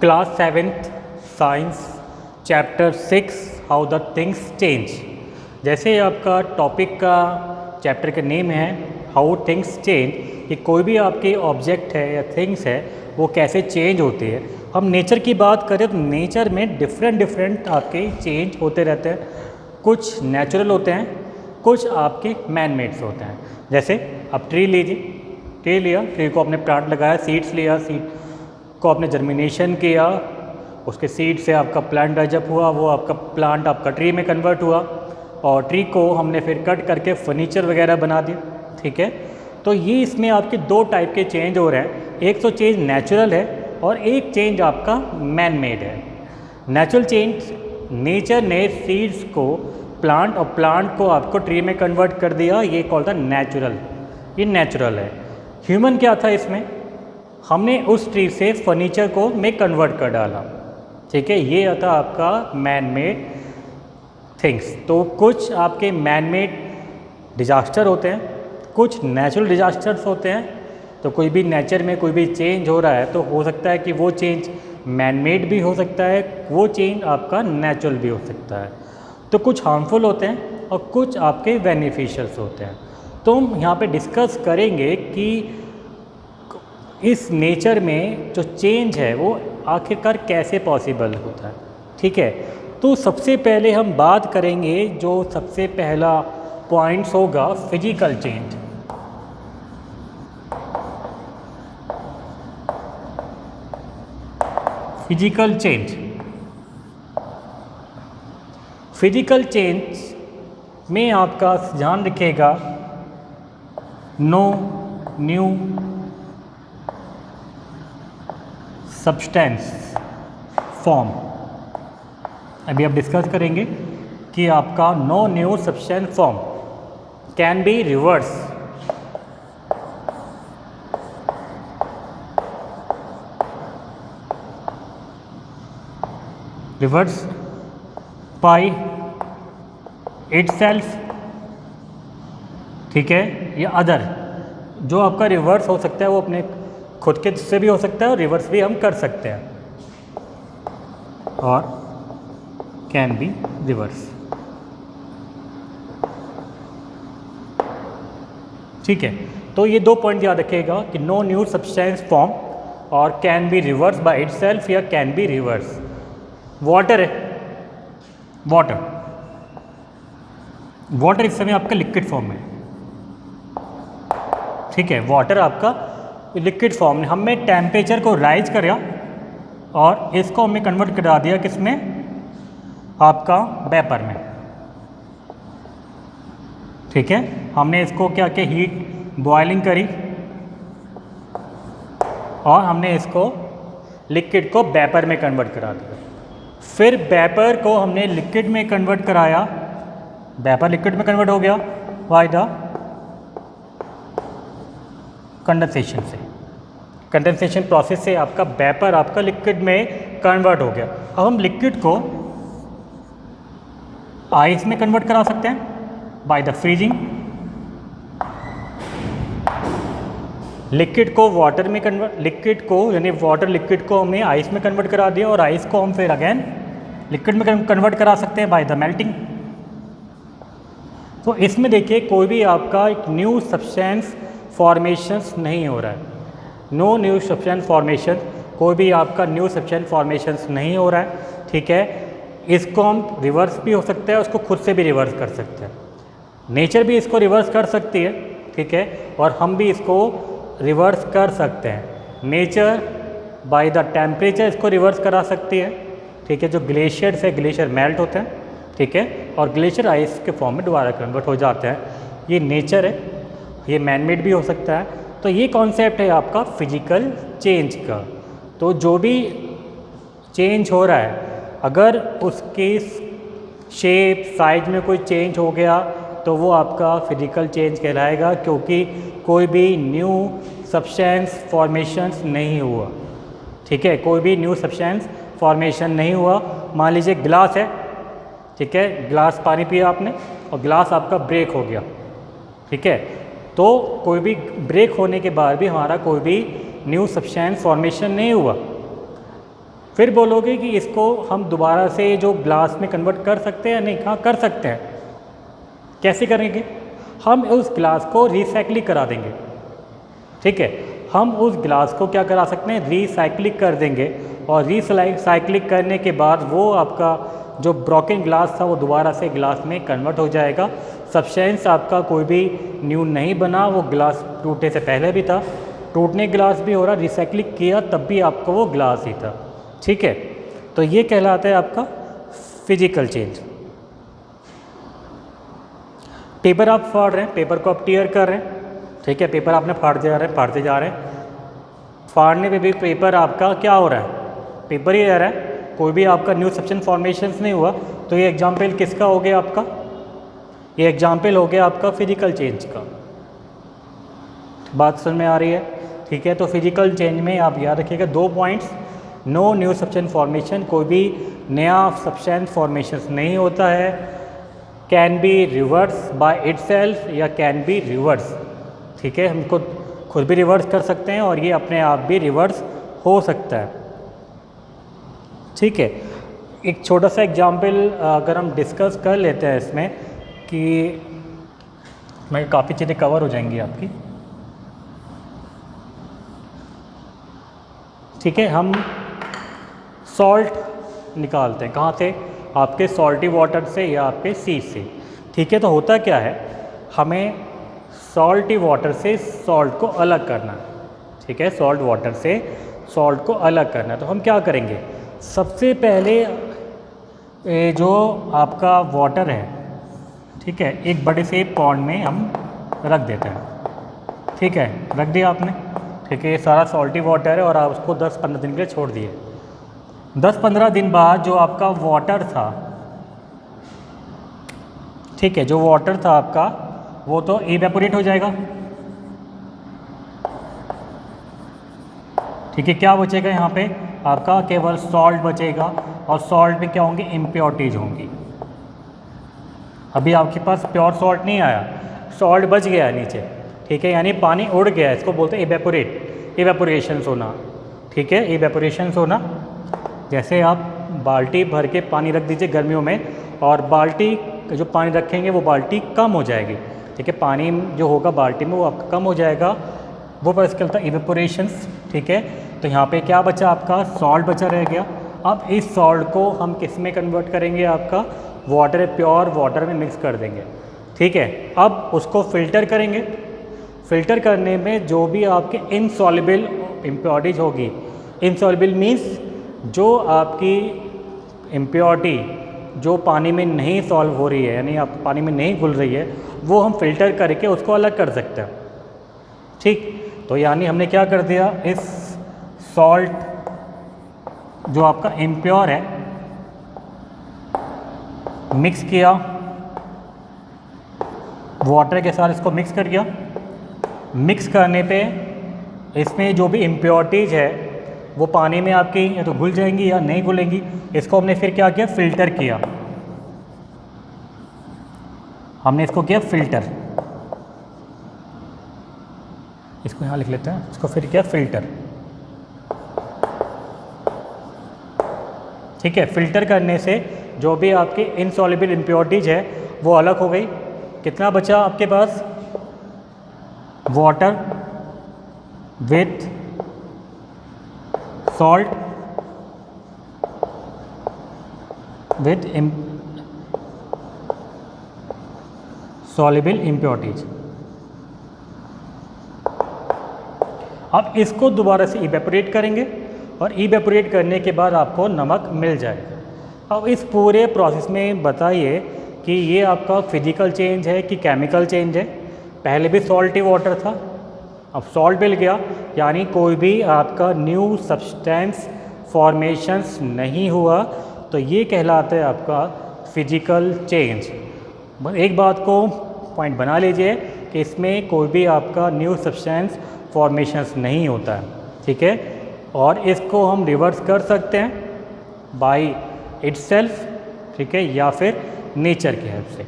Class 7th science chapter 6 how the things change. जैसे आपका topic का चैप्टर का नेम है हाउ थिंग्स चेंज, कि कोई भी आपके ऑब्जेक्ट है या थिंग्स है वो कैसे चेंज होती है। हम नेचर की बात करें तो नेचर में डिफरेंट आपके चेंज होते रहते हैं। कुछ नेचुरल होते हैं, कुछ आपके मैन मेड्स होते हैं। जैसे आप ट्री लीजिए, ट्री लिया, ट्री को आपने प्लांट लगाया, सीड्स लिया, सीड को आपने जर्मिनेशन किया, उसके सीड से आपका प्लांट डेवलप हुआ, वो आपका प्लांट आपका ट्री में कन्वर्ट हुआ और ट्री को हमने फिर कट करके फर्नीचर वगैरह बना दिया। ठीक है, तो ये इसमें आपके दो टाइप के चेंज हो रहे हैं। एक तो चेंज नेचुरल है और एक चेंज आपका मैन मेड है। नेचुरल चेंज, नेचर ने सीड्स को प्लांट और प्लांट को आपको ट्री में कन्वर्ट कर दिया, ये कॉल्ड था नेचुरल, ये नेचुरल है। ह्यूमन क्या था इसमें, हमने उस ट्री से फर्नीचर को में कन्वर्ट कर डाला। ठीक है, ये था आपका मैन मेड थिंग्स। तो कुछ आपके मैन मेड डिजास्टर होते हैं, कुछ नेचुरल डिजास्टर्स होते हैं। तो कोई भी नेचर में कोई भी चेंज हो रहा है तो हो सकता है कि वो चेंज मैन मेड भी हो सकता है, वो चेंज आपका नेचुरल भी हो सकता है। तो कुछ हार्मफुल होते हैं और कुछ आपके बेनिफिशियल्स होते हैं। तो हम यहाँ पे डिस्कस करेंगे कि इस नेचर में जो चेंज है वो आखिरकार कैसे पॉसिबल होता है। ठीक है, तो सबसे पहले हम बात करेंगे, जो सबसे पहला पॉइंट्स होगा physical change. Physical change, physical change में आपका ध्यान रखिएगा, नो न्यू सब्सटेंस फॉर्म। अभी आप डिस्कस करेंगे कि आपका no new substance form can be reverse. Reverse by itself. ठीक है, या अदर, जो आपका रिवर्स हो सकता है वो अपने खुद के से भी हो सकता है और रिवर्स भी हम कर सकते हैं, और कैन बी रिवर्स। ठीक है, तो ये दो पॉइंट याद रखिएगा कि नो न्यू सब्सटेंस फॉर्म और can be reverse by itself या कैन बी रिवर्स। वाटर है, वाटर, वाटर इस समय आपका लिक्विड फॉर्म में। ठीक है, वाटर आपका लिक्विड फॉर्म में, हमने टेम्परेचर को राइज करा और इसको हमने कन्वर्ट करा दिया किसमें, आपका वेपर में। ठीक है, हमने इसको क्या किया, हीट बॉइलिंग करी और हमने इसको लिक्विड को वेपर में कन्वर्ट करा दिया। फिर वेपर को हमने लिक्विड में कन्वर्ट कराया, वेपर लिक्विड में कन्वर्ट हो गया बाय द कंडेंसेशन से। कंडेंसेशन प्रोसेस से आपका वेपर आपका लिक्विड में कन्वर्ट हो गया। अब हम लिक्विड को आइस में कन्वर्ट करा सकते हैं बाय द फ्रीजिंग। लिक्विड को वाटर में कन्वर्ट, लिक्विड को यानी वाटर लिक्विड को हमने आइस में कन्वर्ट करा दिया और आइस को हम फिर अगेन लिक्विड में कन्वर्ट करा सकते हैं बाय द मेल्टिंग। तो इसमें देखिए कोई भी आपका एक न्यू सब्सटेंस फॉर्मेशंस नहीं हो रहा है, नो न्यू सब्सटेंस फॉर्मेशन, कोई भी आपका न्यू सब्सटेंस फॉर्मेशंस नहीं हो रहा है। ठीक है, इसको हम रिवर्स भी हो सकता है, उसको खुद से भी रिवर्स कर सकते हैं। नेचर भी इसको रिवर्स कर सकती है। ठीक है, और हम भी इसको रिवर्स कर सकते हैं। नेचर बाय द टेम्परेचर इसको रिवर्स करा सकती है। ठीक है, जो ग्लेशियर से ग्लेशियर मेल्ट होते हैं, ठीक है, और ग्लेशियर आइस के फॉर्म में दोबारा कन्वर्ट हो जाते हैं। ये नेचर है, ये मैनमेड भी हो सकता है। तो ये कॉन्सेप्ट है आपका फिजिकल चेंज का। तो जो भी चेंज हो रहा है, अगर उसके शेप साइज में कोई चेंज हो गया तो वो आपका फिजिकल चेंज कहलाएगा, क्योंकि कोई भी न्यू सब्सटेंस फॉर्मेशंस नहीं हुआ। ठीक है, कोई भी न्यू सब्सटेंस फॉर्मेशन नहीं हुआ। मान लीजिए ग्लास है, ठीक है, ग्लास पानी पिया आपने और ग्लास आपका ब्रेक हो गया। ठीक है, तो कोई भी ब्रेक होने के बाद भी हमारा कोई भी न्यू सब्सटेंस फॉर्मेशन नहीं हुआ। फिर बोलोगे कि इसको हम दोबारा से जो ग्लास में कन्वर्ट कर सकते हैं या नहीं? हाँ, कर सकते हैं। कैसे करेंगे? हम उस ग्लास को रिसाइक्लिंग करा देंगे। ठीक है, हम उस ग्लास को क्या करा सकते हैं? रिसाइक्लिंग कर देंगे, और रिसाइक्लिंग करने के बाद वो आपका जो ब्रोकन ग्लास था वो दोबारा से ग्लास में कन्वर्ट हो जाएगा। सब्सटेंस आपका कोई भी न्यू नहीं बना, वो ग्लास टूटने से पहले भी था, टूटने ग्लास भी हो रहा, रिसाइक्लिंग किया तब भी आपको वो ग्लास ही था। ठीक है, तो ये कहलाता है आपका फिजिकल चेंज। पेपर आप फाड़ रहे हैं, पेपर को आप टीयर कर रहे हैं। ठीक है, पेपर आपने फाड़ते जा रहे हैं। फाड़ने पे भी पेपर आपका क्या हो रहा है? पेपर ही रह रहा है, कोई भी आपका न्यू सब्सटेंस फॉर्मेशंस नहीं हुआ। तो ये एग्जाम्पल किसका हो गया आपका? ये एग्जाम्पल हो गया आपका फिजिकल चेंज का। बात समझ में आ रही है? ठीक है, तो फिजिकल चेंज में आप याद रखिएगा 2 points. No new substance formation, कोई भी नया सब्सटेंस फॉर्मेशन नहीं होता है। Can be reverse by itself या कैन बी रिवर्स। ठीक है, हमको खुद भी रिवर्स कर सकते हैं और ये अपने आप भी रिवर्स हो सकता है। ठीक है, एक छोटा सा एग्जाम्पल अगर हम डिस्कस कर लेते हैं इसमें कि मैं काफ़ी चीज़ें कवर हो जाएंगी आपकी। ठीक है, हम सॉल्ट निकालते हैं कहाँ से? आपके सॉल्टी वाटर से या आपके सी से। ठीक है, तो होता क्या है, हमें सॉल्टी वाटर से सॉल्ट को अलग करना। ठीक है, सॉल्ट वाटर से सॉल्ट को अलग करना। तो हम क्या करेंगे? सबसे पहले जो आपका वाटर है, ठीक है, एक बड़े से पॉन्ड में हम रख देते हैं। ठीक है, रख दिया आपने। ठीक है, ये सारा सॉल्टी वाटर है और आप उसको 10-15 दिन के लिए छोड़ दिए। 10-15 दिन बाद जो आपका वाटर था, ठीक है, जो वाटर था आपका वो तो इवेपोरेट हो जाएगा। ठीक है, क्या बचेगा यहाँ पे? आपका केवल सॉल्ट बचेगा, और सॉल्ट में क्या होंगी? इम्प्योरिटीज होंगी। अभी आपके पास प्योर सॉल्ट नहीं आया, सॉल्ट बच गया है नीचे। ठीक है, यानी पानी उड़ गया, इसको बोलते हैं इवेपोरेट, इवेपोरेशन होना। ठीक है, इवेपोरेशन होना। जैसे आप बाल्टी भर के पानी रख दीजिए गर्मियों में, और बाल्टी जो पानी रखेंगे वो बाल्टी कम हो जाएगी। ठीक है, पानी जो होगा बाल्टी में वो आपका कम हो जाएगा, वो पर इसका होता है इवेपोरेशंस। ठीक है, तो यहाँ पे क्या बचा? आपका सॉल्ट बचा रह गया। अब इस सॉल्ट को हम किस में कन्वर्ट करेंगे? आपका वाटर, प्योर वाटर में मिक्स कर देंगे। ठीक है, अब उसको फ़िल्टर करेंगे। फ़िल्टर करने में जो भी आपके इनसॉल्युबल इम्प्योरिटीज होगी, इनसॉल्युबल मीन्स जो आपकी इम्प्योरिटी जो पानी में नहीं सॉल्व हो रही है, यानी आप पानी में नहीं घुल रही है, वो हम फ़िल्टर करके उसको अलग कर सकते हैं। ठीक, तो यानी हमने क्या कर दिया? इस सॉल्ट जो आपका इम्प्योर है मिक्स किया वाटर के साथ, इसको मिक्स कर दिया। मिक्स करने पे इसमें जो भी इम्प्योरिटीज़ है वो पानी में आपकी या तो घुल जाएंगी या नहीं घुलेंगी। इसको हमने फिर क्या किया? फ़िल्टर किया। हमने इसको किया फ़िल्टर, इसको यहाँ लिख लेते हैं। इसको फिर किया फ़िल्टर। ठीक है, फ़िल्टर करने से जो भी आपकी इनसॉल्युबल इम्प्योरिटीज़ है वो अलग हो गई। कितना बचा आपके पास? Water with salt with soluble impurities. अब इसको दोबारा से इवेपोरेट करेंगे, और इवेपोरेट करने के बाद आपको नमक मिल जाएगा। अब इस पूरे प्रोसेस में बताइए कि ये आपका फिजिकल चेंज है कि केमिकल चेंज है? पहले भी सॉल्टी वाटर था, अब सॉल्ट मिल गया, यानी कोई भी आपका न्यू सब्सटेंस फॉर्मेशंस नहीं हुआ, तो ये कहलाता है आपका फिजिकल चेंज। बस एक बात को पॉइंट बना लीजिए कि इसमें कोई भी आपका न्यू सब्सटेंस फॉर्मेशंस नहीं होता है। ठीक है, और इसको हम रिवर्स कर सकते हैं बाय इटसेल्फ। ठीक है, या फिर नेचर की हेल्प से।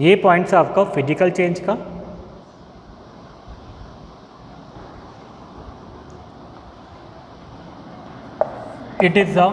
ये पॉइंट्स आपका फिजिकल चेंज का। इट इज़ अ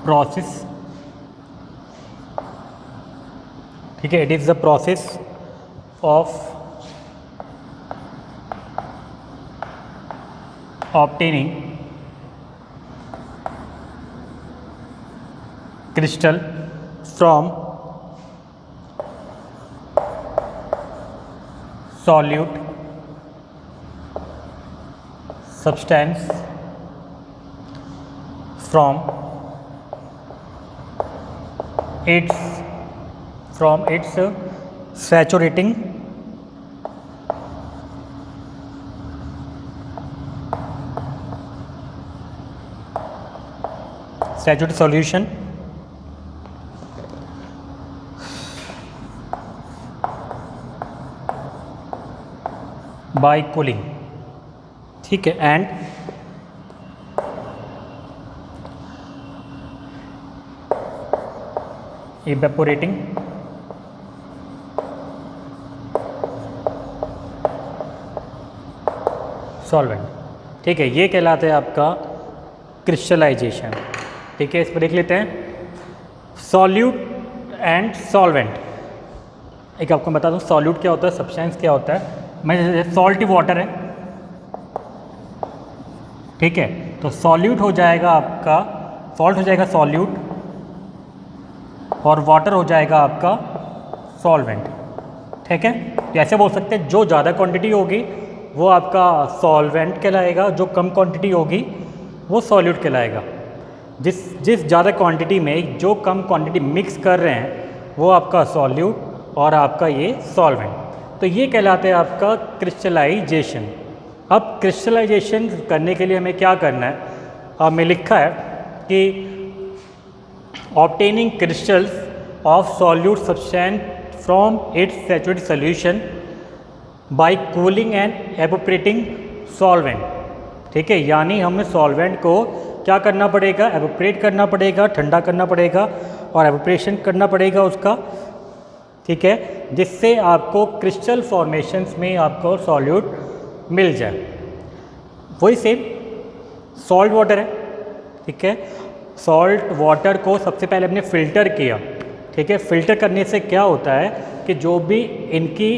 प्रोसेस, ठीक है, it is the process of obtaining crystal from solute substance from its saturating solution by cooling, ठीक है, एंड evaporating सॉल्वेंट, ठीक है, ये कहलाता है आपका क्रिस्टलाइजेशन, ठीक है। इस पर देख लेते हैं सॉल्यूट एंड सॉल्वेंट। एक आपको बता दूं सॉल्यूट क्या होता है, सब्सटेंस क्या होता है। मैं जैसे सॉल्टी वाटर है, ठीक है, तो सॉल्यूट हो जाएगा आपका, सॉल्ट हो जाएगा सॉल्यूट और वाटर हो जाएगा आपका सॉल्वेंट, ठीक है। ऐसे बोल सकते हैं जो ज़्यादा क्वांटिटी होगी वो आपका सॉल्वेंट कहलाएगा, जो कम क्वांटिटी होगी वो सॉल्यूट कहलाएगा। जिस ज़्यादा क्वांटिटी में जो कम क्वांटिटी मिक्स कर रहे हैं वो आपका सॉल्यूट और आपका ये सॉल्वेंट, तो ये कहलाता है आपका क्रिस्टलाइजेशन। अब क्रिस्टलाइजेशन करने के लिए हमें क्या करना है, हमें लिखा है कि obtaining crystals of solute substance from its saturated solution bye cooling and evaporating solvent, ठीक है, यानी हमें सॉल्वेंट को क्या करना पड़ेगा, एवोपरेट करना पड़ेगा, ठंडा करना पड़ेगा और एवोपरेशन करना पड़ेगा उसका, ठीक है, जिससे आपको क्रिस्टल फॉर्मेशंस में आपको सॉल्यूट मिल जाए। वही सेम सॉल्ट वाटर है, ठीक है, सॉल्ट वाटर को सबसे पहले हमने फ़िल्टर किया, ठीक है। फ़िल्टर करने से क्या होता है कि जो भी इनकी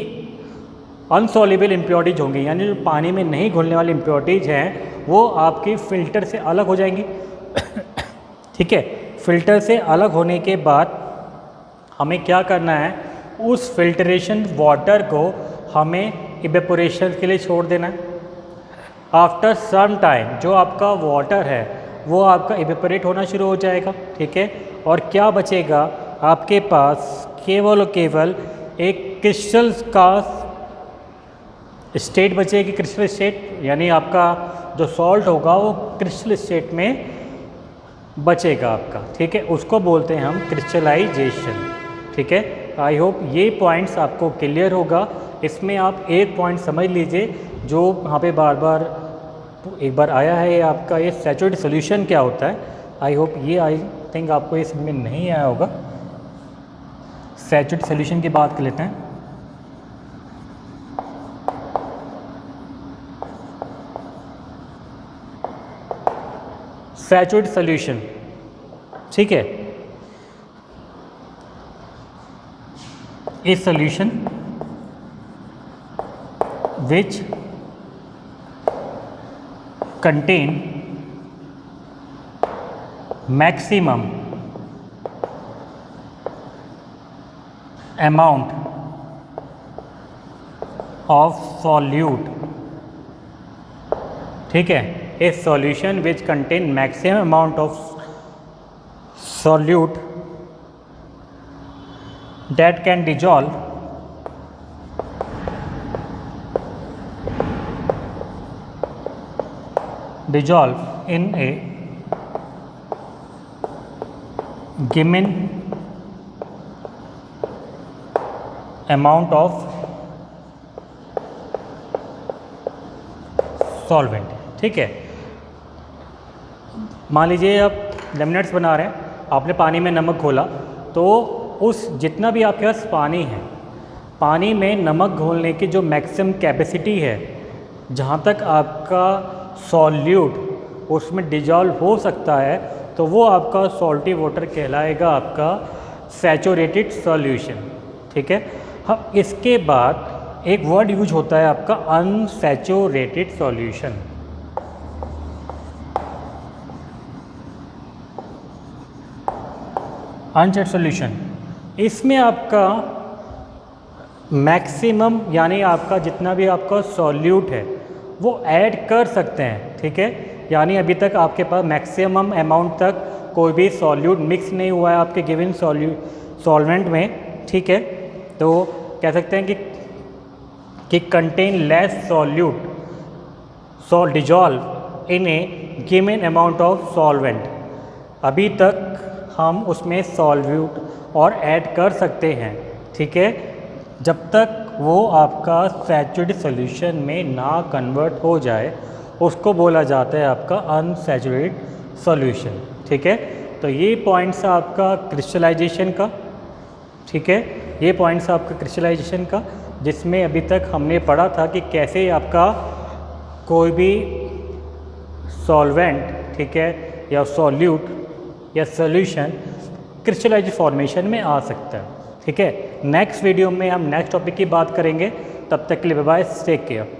अनसॉल्युबल इम्प्योरिटीज़ होंगी, यानी जो पानी में नहीं घुलने वाली इम्प्योरिटीज़ हैं वो आपकी फ़िल्टर से अलग हो जाएंगी, ठीक है। फ़िल्टर से अलग होने के बाद हमें क्या करना है, उस फिल्ट्रेशन वाटर को हमें इवेपोरेशन के लिए छोड़ देना है। आफ्टर सम टाइम जो आपका वाटर है वो आपका इवेपोरेट होना शुरू हो जाएगा, ठीक है, और क्या बचेगा आपके पास, केवल और केवल एक क्रिस्टल का स्टेट बचेगी, क्रिस्टल स्टेट, यानी आपका जो सॉल्ट होगा वो क्रिस्टल स्टेट में बचेगा आपका, ठीक है, उसको बोलते हैं हम क्रिस्टलाइजेशन, ठीक है। आई होप ये पॉइंट्स आपको क्लियर होगा। इसमें आप एक पॉइंट समझ लीजिए जो यहाँ पे बार बार एक बार आया है, आपका ये सैचुरेटेड सॉल्यूशन क्या होता है। आई होप ये, आई थिंक आपको ये समझ में नहीं आया होगा। सैचुरेटेड सॉल्यूशन की बात कर लेते हैं। सैचुरेटेड सॉल्यूशन, ठीक है, a solution which contain maximum amount of solute, ठीक है, a solution which contain maximum amount of solute that can dissolve in a given amount of solvent, ठीक है। मान लीजिए आप लेमनेट्स बना रहे हैं, आपने पानी में नमक घोला, तो उस जितना भी आपके पास पानी है, पानी में नमक घोलने की जो मैक्सिमम कैपेसिटी है, जहाँ तक आपका सॉल्यूट उसमें डिजॉल्व हो सकता है तो वो आपका सॉल्टी वाटर कहलाएगा आपका सैचुरेटेड सॉल्यूशन। ठीक है। हाँ, इसके बाद एक वर्ड यूज होता है आपका अनसैचुरेटेड सॉल्यूशन। अनसैचुरेटेड सॉल्यूशन, इसमें आपका मैक्सिमम यानी आपका जितना भी आपका सॉल्यूट है वो ऐड कर सकते हैं। ठीक है, यानी अभी तक आपके पास मैक्सिमम अमाउंट तक कोई भी सॉल्यूट मिक्स नहीं हुआ है आपके गिवन सॉल्वेंट में। ठीक है, तो कह सकते हैं कि contain less solute dissolve in A given amount of solvent. अभी तक हम उसमें सॉल्यूट और ऐड कर सकते हैं। ठीक है, जब तक वो आपका सैचुरेटेड सॉल्यूशन में ना कन्वर्ट हो जाए उसको बोला जाता है आपका अनसैचुरेटेड सॉल्यूशन। ठीक है, तो ये पॉइंट्स आपका क्रिस्टलाइजेशन का। ठीक है, ये पॉइंट्स आपका क्रिस्टलाइजेशन का, जिसमें अभी तक हमने पढ़ा था कि कैसे आपका कोई भी सॉल्वेंट, ठीक है, या सॉल्यूट या सॉल्यूशन क्रिस्टलाइज फॉर्मेशन में आ सकता है। ठीक है, नेक्स्ट वीडियो में हम नेक्स्ट टॉपिक की बात करेंगे। तब तक के लिए बाय बाय, टेक केयर।